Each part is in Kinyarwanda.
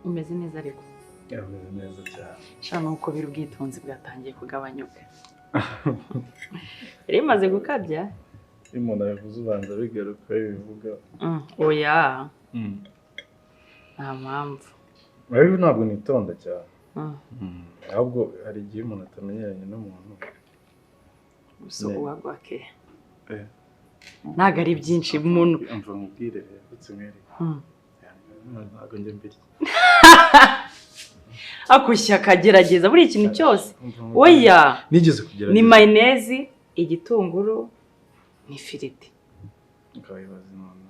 umeze neza ariko yameze neza cyane shano uko biri ubwitonzi bwatangiye kugabanyuka rero imaze gukabya umuntu yavuze ubanza bigaruka bivuga oya nta mpamvu ariko ntabwo nitonda cyane ahubwo hari igihe umuntu atamenyeranye n'umuntu gusa uwagwake ntabwo ari byinshi umuntu umva nkubwire ndetse mwere ntabwo njye mbiri akushya akagerageza buri ikintu cyose oya nigeze kugerageza ni mayonezi igitunguru n'ifiriti ukabibaza none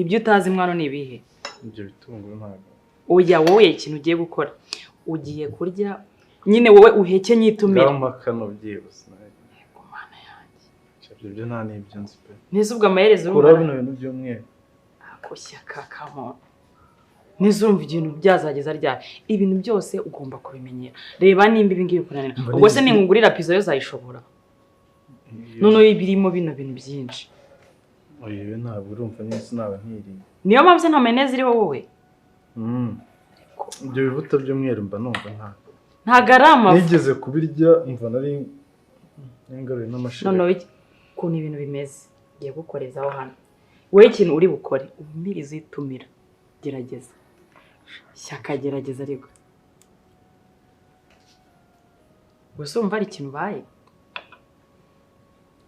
ibyo utazi mwana ni ibihe ibyo bitunguru ntabwo oya wowe ikintu ugiye gukora ugiye kurya nyine wowe uheke nyitumire ngamakano byihuse ku mana yanjye ibyo nta n'ibyo nzi pe neza ubwo amaherezo kura bino bintu by'umweru akushya kakamo nizumva ibintu byazageza ryari ibintu byose ugomba kubimenyera reba nimba ibi ngibi kunanira ubwo se ninkugurira pizza yo zayishobora noneho birimo bino bintu byinshi oya ibi ntabwo urumva neza naba nkiriye niyo mpamvu nta mayonezi iriho wowe ibyo bibuto by'umweru mba numva ntabwo ari amafu nigeze kubirya mva nari n'ingaruye n'amashini noneho ukuntu ibintu bimeze ngiye gukorezaho hano wowe ikintu uri bukore umirize itumira gerageza shyaka gerageza ariko gusa wumva ari ikintu ubaye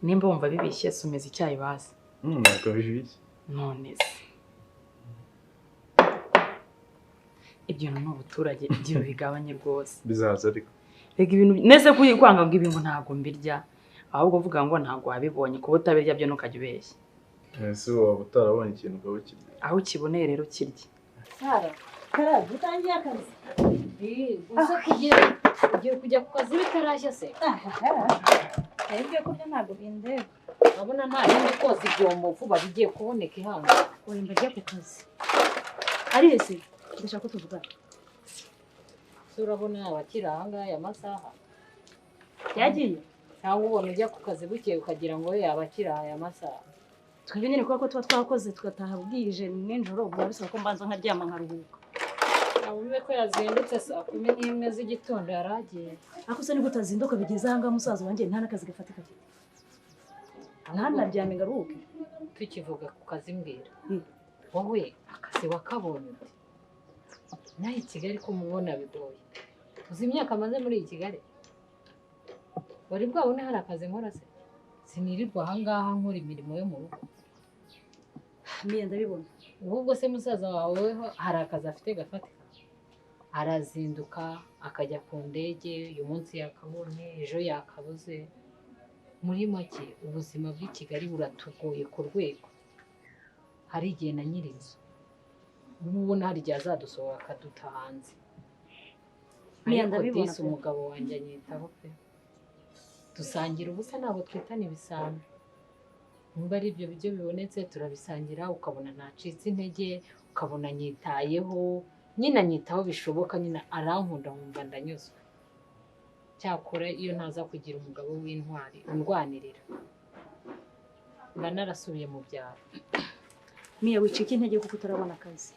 nimba wumva bibishye someza icyayi bazi ntabwo bibishye none se ibyo ni ubuturage ibyo bigabanye rwose bizaza ariko rega ibintu nese kwanga ngo ibi ngo ntabwo mbirya ahubwo uvuga ngo ntabwo wabibonye kuba utabirya byo ntukajya ubeshya ese waba utarabonye ikintu ukaba ukirya aho ukiboneye rero kirya Sara karaje utangiye akazi gusa ugiye kujya ku kazi bitarashya se ibyo kurya ntabwo bindeba urabona nta yindi koza ibyombo vuba bigiye kuboneka ihanga wenda ajya ku kazi ari ese ndashaka ko tuvugana se urabona abakiri ahangaha aya masaha yagiye cyangwa ubona ujya ku kazi bukeye ukagira ngo we yaba akiri aya masaha twebwe nyine kubera ko tuba twakoze tugataha bwije nijoro ubwo bisaba ko mbanza nkaryama nkaruhuka wumve ko yazindutse saa 11 z'igitondo yaragiye ariko se nibwo utazinduka bigeze ahangaha musaza wanjye nta n'akazi gafatika afite ntanaryame ngaruhuke tukivuga ku kazi mbwira wowe akazi wakabonye ute naho i Kigali ko mubona bigoye uzi imyaka amaze muri iyi Kigali wari bwabone hari akazi nkora se sinirirwa ahangaha nkora imirimo yo mu rugo miye ndabibona ubwo se musaza wawe hari akazi afite gafatika arazinduka akajya ku ndege uyu munsi yakabonye ejo yakabuze muri make ubuzima bw'i Kigali buratugoye ku rwego hari igihe na nyir'inzu ubona hari igihe azadusohora akaduta hanze ariko disi umugabo wanjye anyitaho pe dusangira ubusa ntabwo twitana ibisambo niba ari ibyo biryo bibonetse turabisangira ukabona ntacitse intege ukabona nyitayeho nyine anyitaho bishoboka nyine arankunda nkumva ndanyuzwe cyakora iyo ntaza kugira umugabo w'intwari undwanirira mba narasubiye mu byaro miye wicika intege kuko utarabona akazi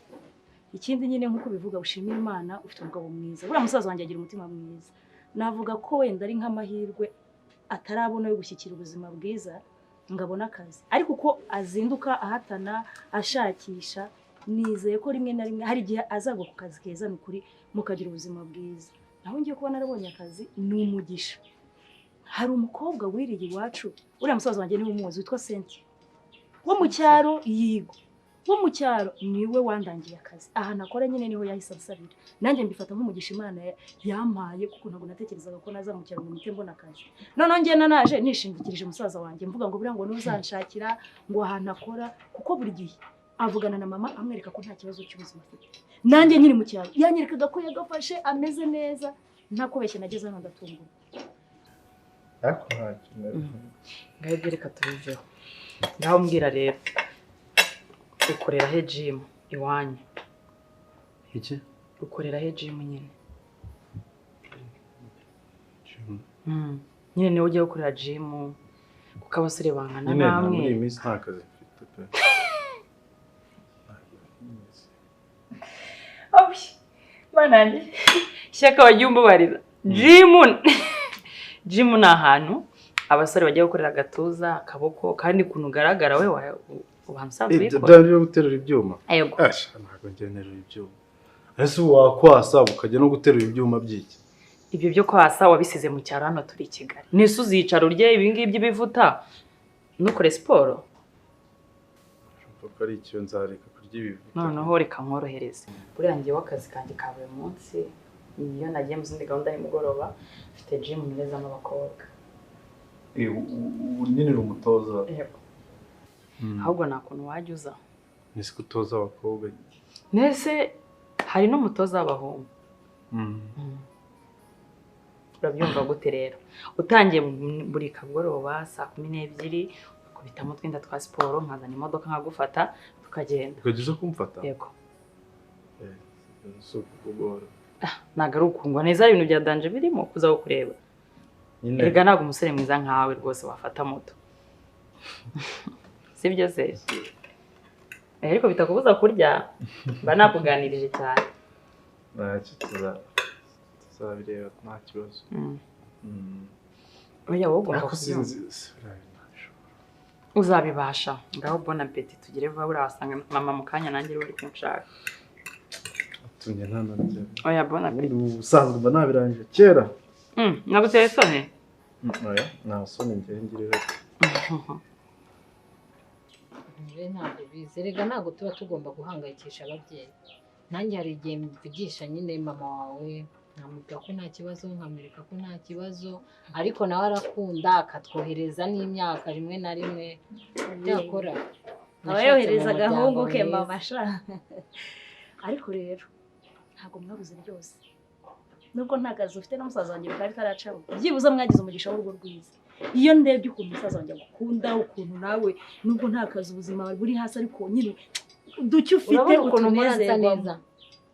ikindi nyine nk'uko bivuga ushimira Imana ufite umugabo mwiza buriya musaza wanjye agira umutima mwiza navuga ko wenda ari nk'amahirwe atarabona yo gushyikira ubuzima bwiza ngabona akazi ariko uko azinduka ahatana ashakisha nizeye ko rimwe na rimwe hari igihe azagwa ku kazi keza n'ukuri mukagira ubuzima bwiza naho ngiye kuba narabonye akazi ni umugisha hari umukobwa wiriye iwacu uriya musaza wanjye niwe umuzi witwa Cynthia wo mu cyaro yigo wo mu cyaro niwe wandangiye akazi aha nakora nyine niho yahise asabira nanjye mbifata nk'umugisha Imana yampaye kuko ntabwo natekerezaga ko nazamukira mu mite mbona akazi noneho njye naje nishingikirije musaza wanjye mvuga ngo buriya ngo nuzanshakira ngo ahantu akora kuko buri gihe avugana na mama amwereka ko nta kibazo cy'ubuzima afite nanjye nyiri mu cyaro yanyerekaga ko yagafashe ameze neza ntakubeshye nageze hano ndatungura ariko ntacyo ngaho reka tubiveho ngaho mbwira rero ukorera he gym iwanyu iki ukorera he gym nyine nyine niwe ujya gukorera gym kuko abasore bangana namwe muri iyi minsi nta kazi mfite pe bananjye ishyaka wagiye umbabarira jimu ni ahantu abasore bajya gukorera agatuza akaboko kandi ukuntu ugaragara we ubanza usanzwe ubikora byari byo guterura ibyuma yego ntabwo njye nterura ibyuma ese wakwasa ukajya no guterura ibyuma by'iki ibyo byo kwasa wabisize mu cyaro hano turi i Kigali nese uzicara urye ibi ngibi by'ibivuta nukore siporo kuko ari icyo nzareka kurya ibivuta noneho reka nkorohereze buriya njyewe akazi kanjye ka buri munsi iyo nagiye mu zindi gahunda y'umugoroba mfite jimu nirezamo abakobwa nyine uri umutoza yego ahubwo nta kuntu wajya uza nisi gutoza abakobwa nese hari n'umutoza w'abahungu urabyumva gute rero utangiye buri kagoroba saa 12 ukubitamo twenda twa siporo nkazana imodoka nkagufata tukagenda ukageza kumfata yego so kugora ntago ari ukungwa neza ibintu bya danje birimo kuza kureba erega ntabwo umusore mwiza nkawe rwose wafata moto sibyo se ariko bitakubuza kurya mba nakuganirije cyane ntacyo tuzabireba nta kibazo oya wowe ugomba kubyumva uzabibasha ngaho bon appetit tugire vuba buriya wasanga mama mu kanya nanjye uri kunshaka tumye ntananze oya bon appetit ubusanzwe mba nabirangije kera naguteye soni oya nta soni njye ngiriwe ntabwo bizi rega ntabwo tuba tugomba guhangayikisha ababyeyi nanjye hari igihe mvugisha nyine mama wawe nkamubwira ko nta kibazo nkamwereka ko nta kibazo ariko nawe arakunda akatwohereza n'imyaka rimwe na rimwe byakora aba yohereza agahungu ke mama sha ariko rero ntabwo mwabuze byose nubwo nta kazi ufite n'umusaza wanjye kari karacaho byibuze mwagize umugisha w'urugo rwiza iyo ndebye ukuntu umusaza wanjye agukunda ukuntu nawe nubwo nta kazi ubuzima buri hasi ariko nyine ducyo ufite utunezerwa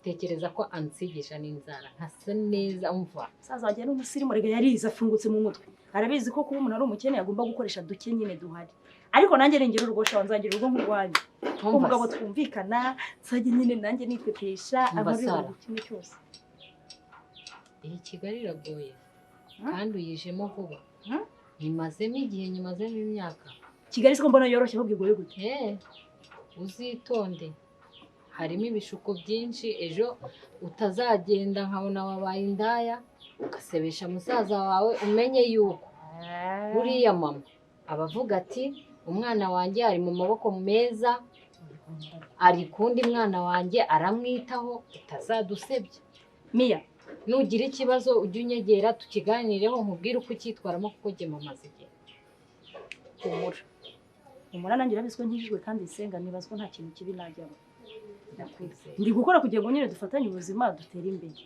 tekereza ko ansigisha n'inzara nkasa neza umva umusaza wanjye n'umusirimu rega yarize afungutse mu mutwe arabizi ko kuba umuntu ari umukene agomba gukoresha duke nyine duhari ariko nanjye rengera urugo shawa nzagira urugo nk'urwanyu umugabo twumvikana nsajye nyine nanjye nitwetesha ababibona kimwe cyose iyi Kigali iragoye kandi uyijemo vuba nyimazemo igihe nyimazemo imyaka Kigali siko mbona yoroshye ahubwo igoye gute uzitonde harimo ibishuko byinshi ejo utazagenda nkabona wabaye indaya ugasebesha musaza wawe umenye yuko buriya mama abavuga ati umwana wanjye ari mu maboko meza ari kundi mwana wanjye aramwitaho utazadusebya Mia nugira ikibazo ujye unyegera tukiganireho nkubwire uko cyitwaramo kuko jye mamaze igihe umura nanjye urabizwe nkijijwe kandi isenga nibazwa nta kintu kibi najyamo ndi gukora kugira ngo nyine dufatanye ubuzima dutere imbere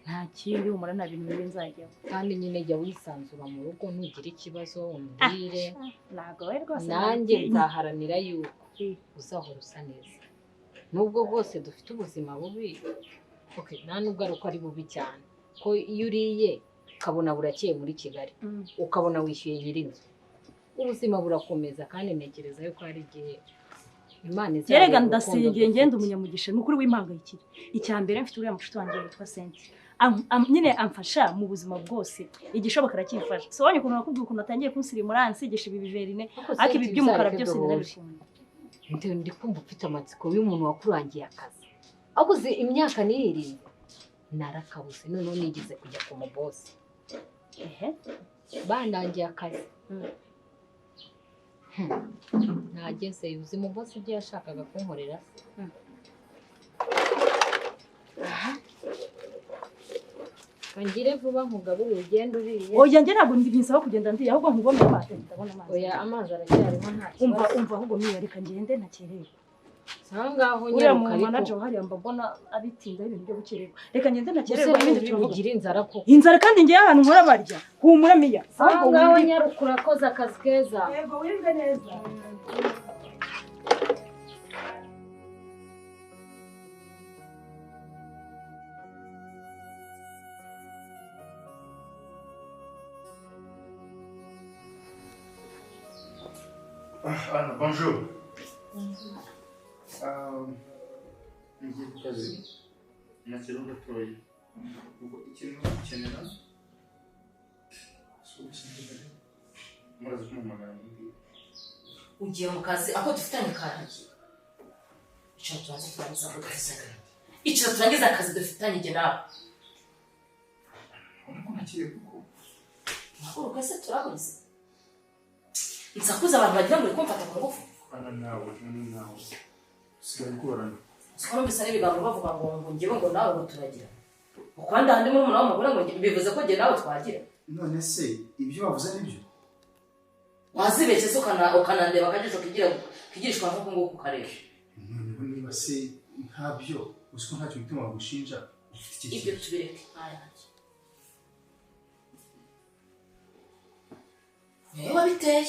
nta kindi umura nta bintu bibi nzajyaho kandi nyine jya wisanzura mu rugo nugira ikibazo umbwire ntabwo we rwose nanjye nzaharanira yuko uzahora usa neza nubwo bwose dufite ubuzima bubi nta nubwo ari uko ari bubi cyane ko iyo uriye ukabona burakeye muri Kigali ukabona wishyuye nyir'inzu ubuzima burakomeza kandi ntekereza yuko hari igihe Imana izaba yerega ndasengeye ngende umunyamugisha n'ukuri w'impangayikire icyambere mfite uriya mushuti wanjye witwa Senti nyine amfasha mu buzima bwose igishoboka arakimfasha so wanye ukuntu nakubwiye ukuntu atangiye kunsirimura ansigisha ibi biverine ariko ibi by'umukara byose ndabikunda ndi kumva ufite amatsiko y'umuntu wakurangiye akazi ahubwo uzi imyaka nirindwi narakabuse noneho nigeze kujya ku mubosi bandangiye akazi ntageze uzi mubosi ibyo yashakaga kunkorera kangire vuba nkugaburire ugende uriye oya njye ntabwo ndibisaba kugenda ndiye ahubwo nkubona amazi ndabona amazi oya amazi aracyarimo nta kibazo umva ahubwo niyo reka ngende ntakereye sangaho uriya mu manager hariya mbona abitinda ibintu byo gukererwa reka ngende ntakererwa ibindi bigira inzara koko inzara kandi ngiye ahantu nkora barya humura Mia sangaho nyarukura koza akazi keza yego wirinde neza Anna, bonjour. Ngiye ku kazi. nyakira gatoya ubwo ikintu ukenera muraza kumumagara ugiye mu kazi ako dufitanye karangiye icara turangiza akazi dufitanye igihe nawe urabona ko nakiye kuko ntabwo se turakoze nsakuza abantu bagira ngo kumfata ku ngufu ana nawe sigaye gorana sikoro mbisa n'ibiganiro bavuga ngo ngewe ngo nawe ngo turagira ukwanda handi muri umuntu w'umugore ngo bivuze ko nge nawe twagira none se ibyo bavuze nibyo wazibeshye se ukanandeba akajisho kigirishwa nk'uko nguko ukareba noneho niba se ntabyo uzi ko ntacyo bituma bagushinja ibyo tubireke ntayanjye niwe wabiteye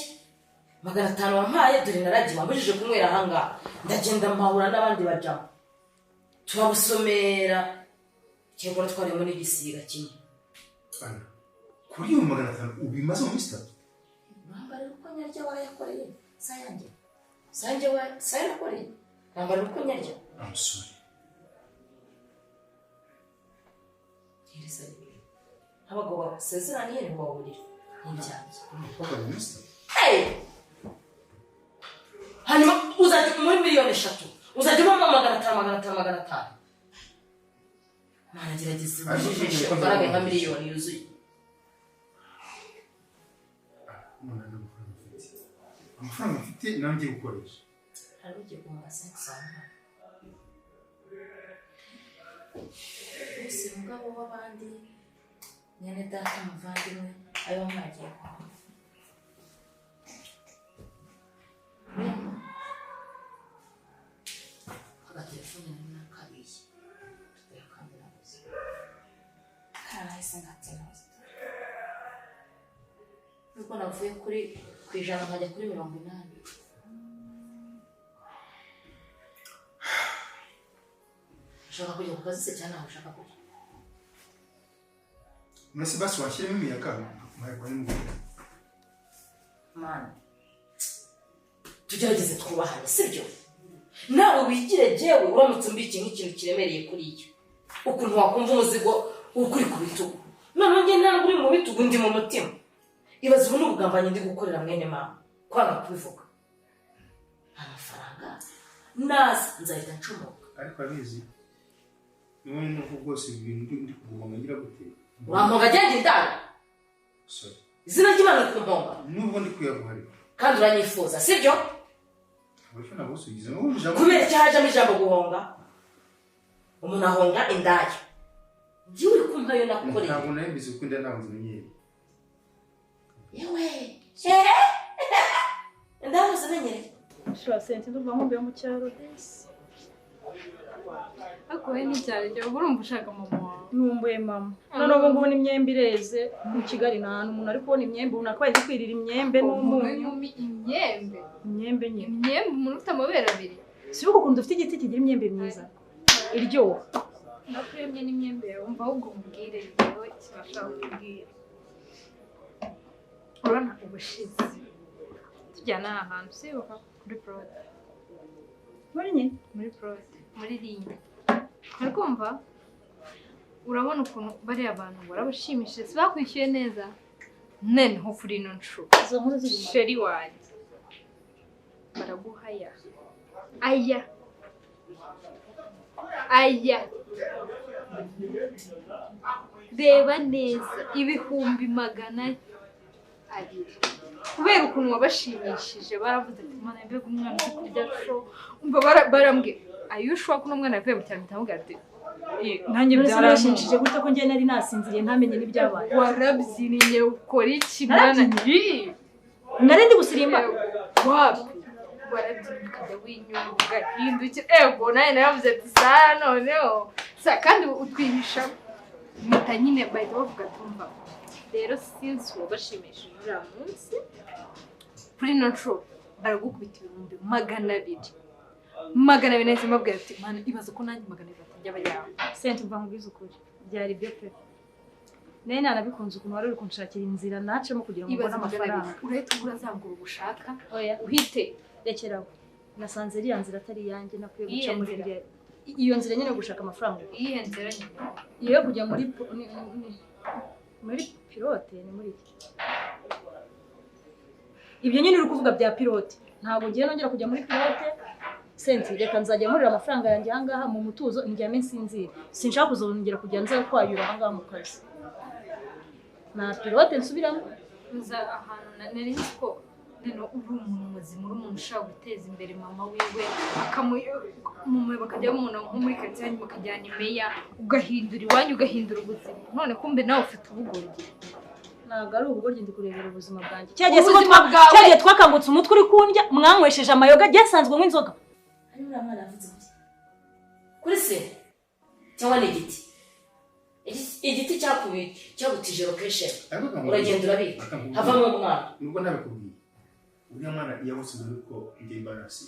500 wampaye dore naragiye wambujije kunywera ahangaha ndagenda mpahura n'abandi bajamo turabusomera cyangwa twaremo n'igisiga kimwe kuri iyo 500 ubimaze mu minsi 3 nambara uko nyarya warayakoreye sanje wa sayanakoreye nambara uko nyarya I'm sorry irisa abagabo basezeraniye ni wabulira n'ibyanjye hey hanyuma uzajya muri 3,000,000 uzajya ubamo 500 mana gerageza ujijishe imbaraga nka 1,000,000 yuzuye amafaranga mfite nanjye gukoresha hari ugiye kumara 500 ese mugabo w'abandi nyene data muvandimwe ayo mwagiye telefone na kabiri tuyakamera gusa kahise ngatera nuko navuye kuri kwijana nkajya kuri 80 ushaka kujya ku kazi se cyane aho ushaka kujya mwese basi washyiremo imiyaga mwayikora n'umugore mana tugerageze twubahane sibyo nawe wigire jewe uramutse umbikiye nk'ikintu kiremereye kuri iyo ukuntu wakumva umuzigo ukuri ku bitugu none nge ntabwo uri mu bitugu ndi mu mutima ibaze ubu n'ubugambanyi ndi gukorera mwene mama kwanga kubivuga amafaranga naza nzahita ncomoka ariko abizi niwe nuko bwose ibintu ndi kugomba ngira gute uramponga agenda indani sorry izina ry'Imana kumponga nubwo ndi kuyaguhari kandi uranyifuza sibyo abasho nabusugize n'ubujamo kubera cyajamo ijambo guhonga umuntu ahonga indaya jiwe kumpa yo nakoreye ntabwo nabizi uko ndana nzimenyeye yewe ndaho zimenyere shwa sente ndumva nkumbuye mu cyaro desi akoye n'icyaro cyo urumva ushaka mama wawe nkumbuye mama none ubu ngubu n'imyembe ireze mu Kigali nta hantu umuntu ari kubona imyembe umuntu akwaye kwirira imyembe n'umunyu imyembe nyine umuntu ufite amabere abiri si uko ukunda ufite igiti kigira imyembe myiza iryoha nakuremye n'imyembe yawe umva ahubwo umbwire yewe kibasha kubwira urabona ubushize tujyana ahantu sibuka kuri prode muri prode muri rinye uri kumva urabona ukuntu bari abantu barabashimishije si bakwishyuye neza nene ho kuri ino nshuro izo nkuru ziri sheri wanjye baraguhaya aya reba neza 200,000 kubera ukuntu wabashimishije baravuze ati mana mbega umwana uri kurya show umva barambwe ayushwa ko umwana yavuye mu cyaro mutamuga ati nanjye byarashimishije gute ko ngiye nari nasinziriye ntamenye n'ibyabaye warabyiniye ukora iki mwana nari ndi gusirimba wapi warabyinye ukajya winyunga ugahindukira ego nawe naravuze ati saa noneho kandi utwihisha mpita nyine bahita bavuga tumva rero sinzi wabashimishije uriya munsi kuri ino nshuro baragukubita 200,000 nahise mbabwira ati mana ibaze ko nanjye 200,000 batajya bajyana sente mva nkubwiza ukuri byari byo pe nene nanabikunze ukuntu wari uri kunshakira inzira nacemo kugira ngo mbone amafaranga urahita ugura zangura ugushaka oya uhite rekeraho nasanze iriya nzira atari yanjye nakwiye guca muri iriya iyo nzira nyine gushaka amafaranga iyihe nzira nyine iyo kujya muri pilote ni muri ibyo nyine uri kuvuga bya pilote ntabwo ngiye nongera kujya muri pilote senti reka nzajya nkorera amafaranga yanjye ahangaha mu mutuzo ndyame nsinzira sinshaka kuzongera kujya nza kwayura ahangaha mu kazi na pilote nsubiramo nza ahantu nari nzi ko rero uri umuntu muzima uri umuntu ushaka guteza imbere mama wiwe bakajya umuntu nko muri karitsiye hanyuma bakajyana imeya ugahindura iwanyu ugahindura ubuzima none kumbe nawe ufite ubugoryi ntabwo ari ubugoryi ndi kurebera ubuzima bwanjye cyagiye twakangutse umutwe uri kundya mwanywesheje amayoga byasanzwe nk'inzoga ari muri amwana avuze iki kuri se cyangwa ni igiti cyagutije location uragenda urabika havamo umwana nubwo ntabikubwiye uriya mwana iyo abose muri ko igihe barasi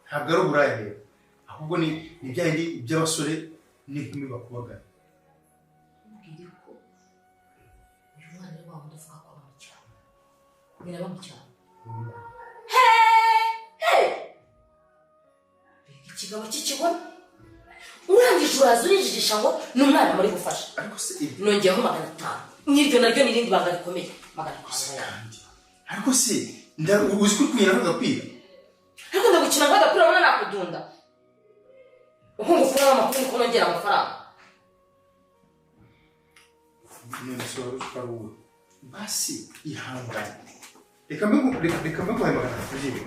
ntabwo ari uburaya rero ahubwo ni bya bindi by'abasore n'inkumi bakubagana mbwire ko uyu mwana ni wa wundi uvuga ko aba mu cyaro nyina aba mu cyaro ikigabo cy'ikigore urangije uraza urijijisha ngo ni umwana muri gufasha ariko se nongeyeho 500 n'iryo naryo n'irindi banga rikomeye 500 yanjye ariko se uzi ko kwira n'agapira ariko ndagukina nk'agapira ubona nakudunda ukumva ukura amakuru ko nongera amafaranga none so ukaruwe basi ihangane reka miguhaye 300 jiwe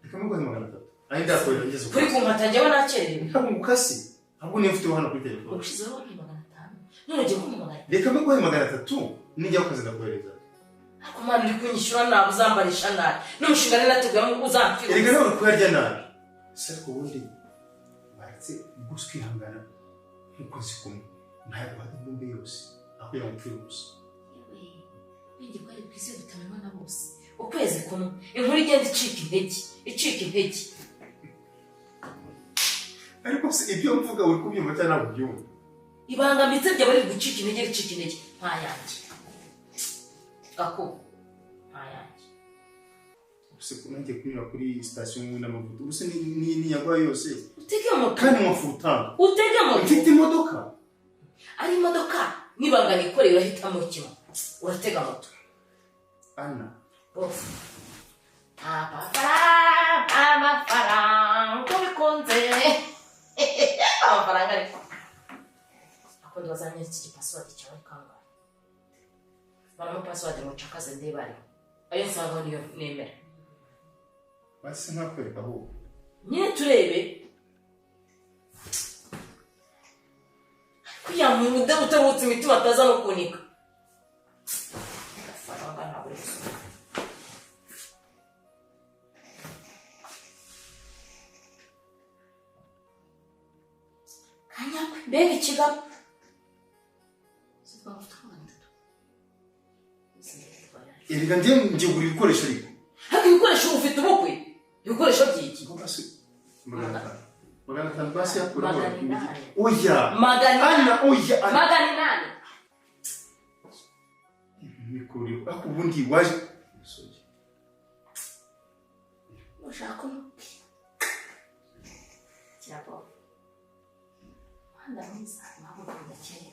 reka miguhaye 300 ari ndakoye ngeze kuri kunkata njyewe nakererewe ntabwo mukasi ahubwo niyo mfite hano kuri telefone ubushizeho ni 500 none ugiye kumugana reka miguhaye 300 nijya ukazi ndakohereza ariko mwana uri kunyishyura nabi uzambarisha nabi n'umushinga nari nateguye uzamfira reka nawe uri kuyarya nabi ariko ubundi baratse gusa kwihangana nk'uko zikumwe ntabwo hari imbumbe yose aho yamupfira ubusa bindi kwari kwisi dutamanywa na bose ukwezi kumwe inkuru igenda icika intege ariko se ibyo mvuga uri kubyumva cyane ntabwo byumva ibanga mbitse rya bari gucika intege ntayanjye gako ntayanjye ubuse kunange kunyura kuri station mu n'amavuta ubuse ni yagwa yose utege moto kandi mafuta utege moto ufite imodoka ari imodoka nibanga nikoreye urahitamo kimwe uratega moto Anna bof amafaranga uko bikunze amafaranga ariko akunda bazanye iki password cyawe kangahe baramu password mu chakaze ndebari ayo nsanga niyo nemera basi nkakwereka aho nyine turebe kuya mu utabutse imitima ataza no kunika faranga ntabwo kanyakwe mbega ikigabo erega njye gura ibikoresho ariko haka ibikoresho ufite ubukwe ibikoresho by'iki basi 500 basi yakura oya Anna oya Anna mikuri ako ubundi waje soje ushaka cyabo ndamuza ntabwo ndakeye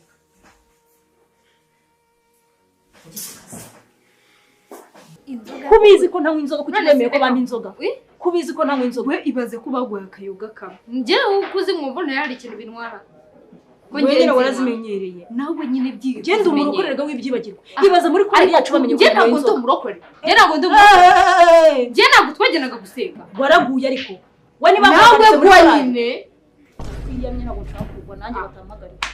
kubizi ko ntanywa inzoga kuki wemeye ko bampa inzoga kubizi ko ntanywa inzoga we ibaze ko baguye akayoga kamwe njyewe ukuzi mwumva ntihari ikintu bintwara nyine warazimenyereye nawe nyine byiga genda umurokorerwa w'ibyibagirwa ibaza muri kuri yacu bamenye ko ntabwo ndi umurokore ntabwo twagenaga gusenga waraguye ariko we niba nawe gwanyine kwiyamye ntabwo nshaka kugwa nanjye batampagarika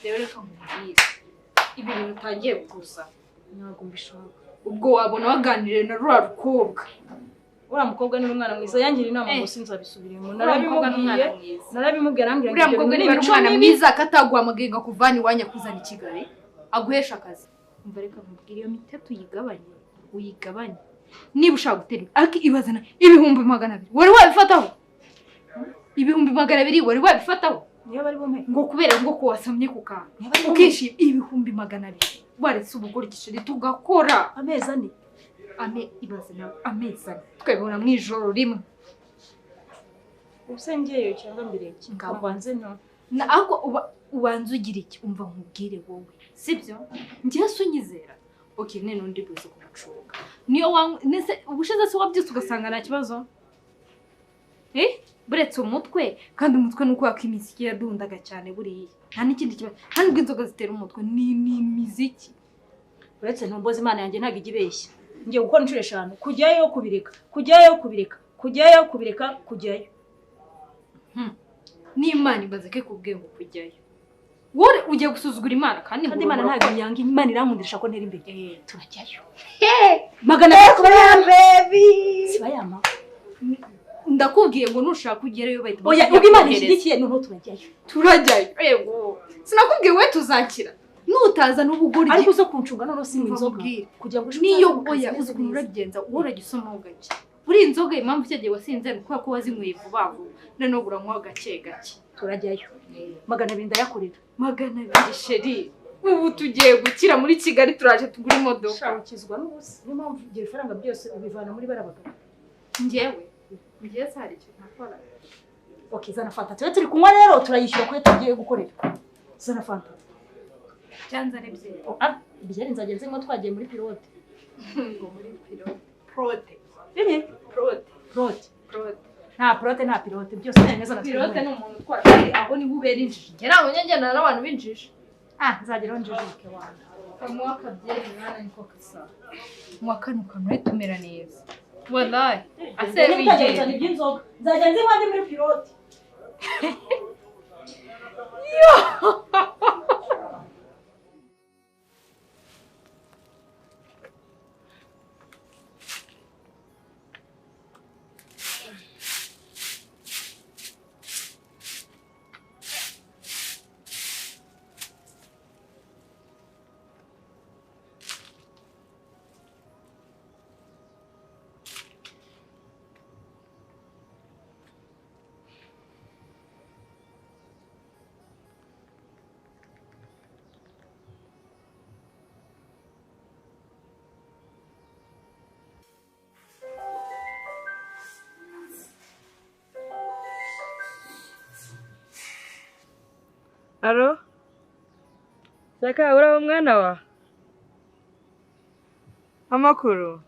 rero reka nkubwire ibi bintu utangiye gusa ntabwo mbishaka ubwo wabona waganiriye na rura rukobwa uriya mukobwa ni umwana mwiza yangira inama ngo sinzabisubiremo narabimubwiye arambwira uriya mukobwa ni umwana mwiza akataguhamagaye ngo akuvane iwanyu akuzana i Kigali aguhesha akazi umva reka nkubwire iyo miteto uyigabanye niba ushaka gutera ariko ibazana ibihumbi 200 wari wabifataho ibihumbi 200 wari wabifataho niyo bari bompe ngo kubera ngo ko wasamye ku kantu ukishima ibihumbi 200 waretse ubugore gishiri tugakora amezi 4 ibaze nawe amezi 4 twebona mu ijoro rimwe ubuse ngeyo cyangwa mbere iki ngakwanze no ahubwo ubanza ugira iki umva nkubwire wowe sibyo ngiye sunyizera okay none undi buze kumucunga niyo nese ubushize se wabyutse ugasanga nta kibazo buretse umutwe kandi umutwe nuko wakimiziki yadundaga cyane buriya nta n'ikindi kibazo nta nubwo inzoga zitera umutwe ni imiziki uretse ntumboze Imana yanjye ntago igibeshya ngiye gukora inshuro 5 kujyayo kubireka kujyayo n'Imana ibaze ke kubwe ngo kujyayo wowe ugiye gusuzugura Imana kandi Imana ntago yanga Imana irankundisha ko ntera imbere turajyayo magana baby sibayama ndakubwiye ngo nushaka kugerayo bahita oya ubwo Imana ishyigikiye noneho turajyayo yego sinakubwiye we tuzakira nutaza n'ubugoryi ariko uzo kuncunga noneho si inzoga kugira ngo niyo oya uzi ukuntu uragenza uragisoma ugake buri inzoga impamvu cyagiye wasinze nuko ko wazinyweye vuba vuba none uranywa gake turajyayo magana 2 ndayakorera magana 2 sheri ubu tugiye gukira muri Kigali turaje tugura imodoka shakizwa n'ubusi niyo mpamvu igihe faranga byose ubivana muri barabaga ngiye sari cyo nakora okay zana fanta turi kunywa rero turayishyura ko tugiye gukorera zana fanta cyanza rebye bijyari nzagenze ngo twagiye muri pilote ngo muri pilote prote nta pilote byose neza na pilote ni umuntu twatari aho ni bubera injiji ngera nyengendana n'abantu binjije nzageraho njijike wanda kamwaka byeri mwana niko kasa mwakanuka no tumera neza wallahi ase bije ni byinzoga nzagenze nkandi muri pilote Alo? Saka ura umwana wa? Amakuru?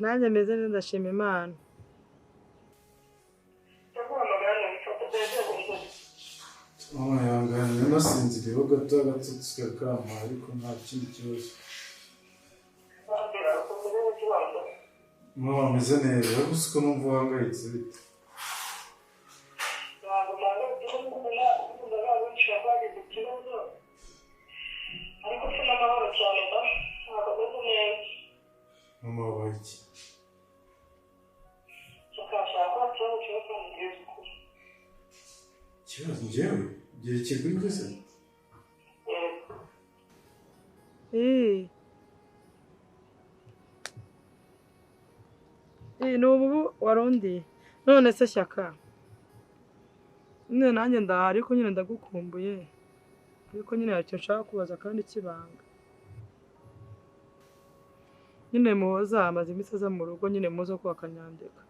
Nanjye meze neza ndashima Imana. Mama yanganye nasinziriyeho gato kama ariko nta kindi kibazo. Mama meze neza gusa ko numva wangayitse bite? Mama waiki. Kibazo njyewe gihe kiguri gusa. N'ubu warundi none se Shyaka nyine nanjye ndahari ariko nyine ndagukumbuye ariko nyine icyo nshaka kubaza kandi kibanga nyine Muhoza amaze iminsi aza mu rugo nyine muzo kwa Kanyandeka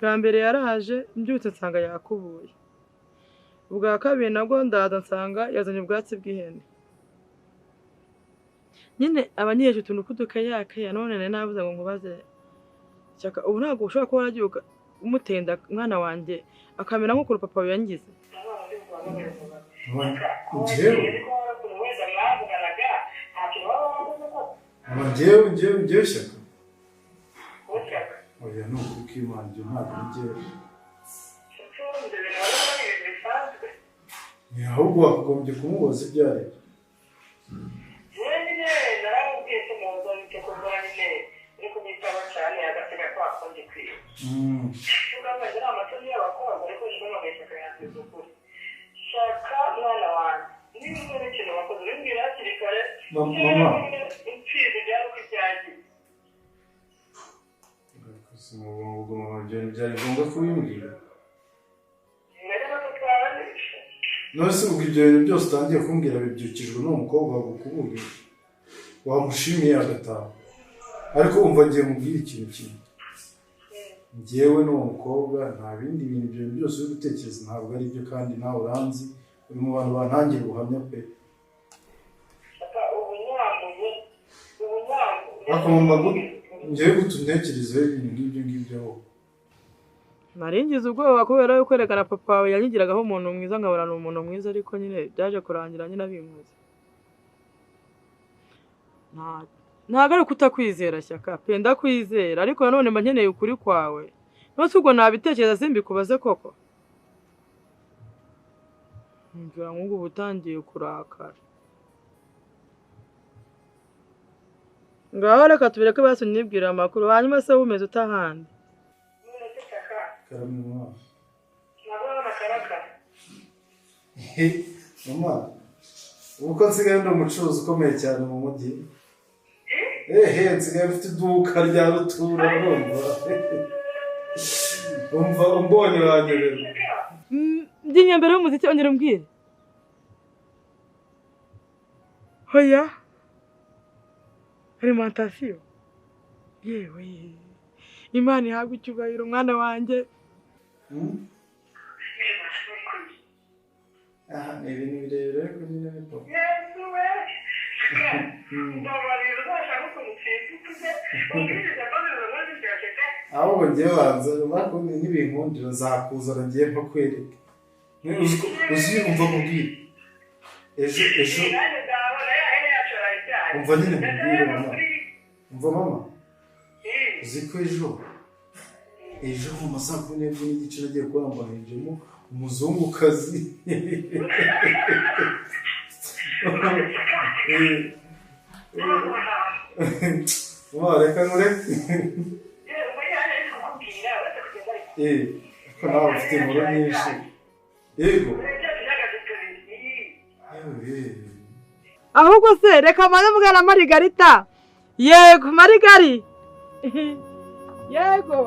bwa mbere yaraje mbyutse nsanga yakubuye ubwa kabiri nabwo ndaza nsanga yazanye ubwatsi bw'ihene nyine abanyeje utuntu kudukayakaya none navuze ngo nkubaze Shyaka ubu ntabwo ushobora kuba waragiye umutenda mwana wanjye akamera nk'uko papa we yangize njyewe Shyaka oya ni ukuri k'Imana njye ntabwo njyewe ni ahubwo wakagombye kumubaza ibyo ari byari ngombwa kubimbwira nose ubwo ibyo bintu byose utangiye kumbwira bibyukijwe n'uwo mukobwa wagukubuye wamushimiye agataha ariko umva ngiye mubwira ikintu kimwe njyewe n'uwo mukobwa nta bindi bintu ibyo byose uri gutekereza ntabwo ari byo kandi nawe uranzi uri mu bantu bantangiye ubuhamya pe akomba njyewe gutuntekerezaho ibintu ngibyo aho naringize ubwoba kubera yuko kwerekana papa wawe yanyigiragaho umuntu mwiza nkabona ni umuntu mwiza ariko nyine byaje kurangira nyine abinkoze ntabwo ari kutakwizera Shyaka pe ndakwizera ariko nanone mba nkeneye ukuri kwawe nose ubwo nabitekereza simbikubaze koko ngira ngo ubu utangiye kurakara ngaho reka tubireke basi nibwira amakuru hanyuma se wumeze utahandi mama uko nsigaye ndi umucuruzi ukomeye cyane mu mujyi nsigaye mfite iduka rya rutura umva umbonye wanyerera byinye mbere y'umuziki ongera umbwire hoya alimentation yewe Imana ihabwe icyubahiro umwana wanjye ni ibintu birebire ariko nyine ni papa ahubwo ngewe banza bakundi n'ibinkundiro nzakuzana ngiye mpakwereke uzi umva mubwire ejo umva nyine mubwire mama umva mama uzi ko ejo mu masaa 12 n'igice nagiye kwambara hinjemo umuzungukazi reka nureke ko nawe ufite inkuru nyinshi yego ahubwo se reka maze mugana Marigarita yego Marigari yego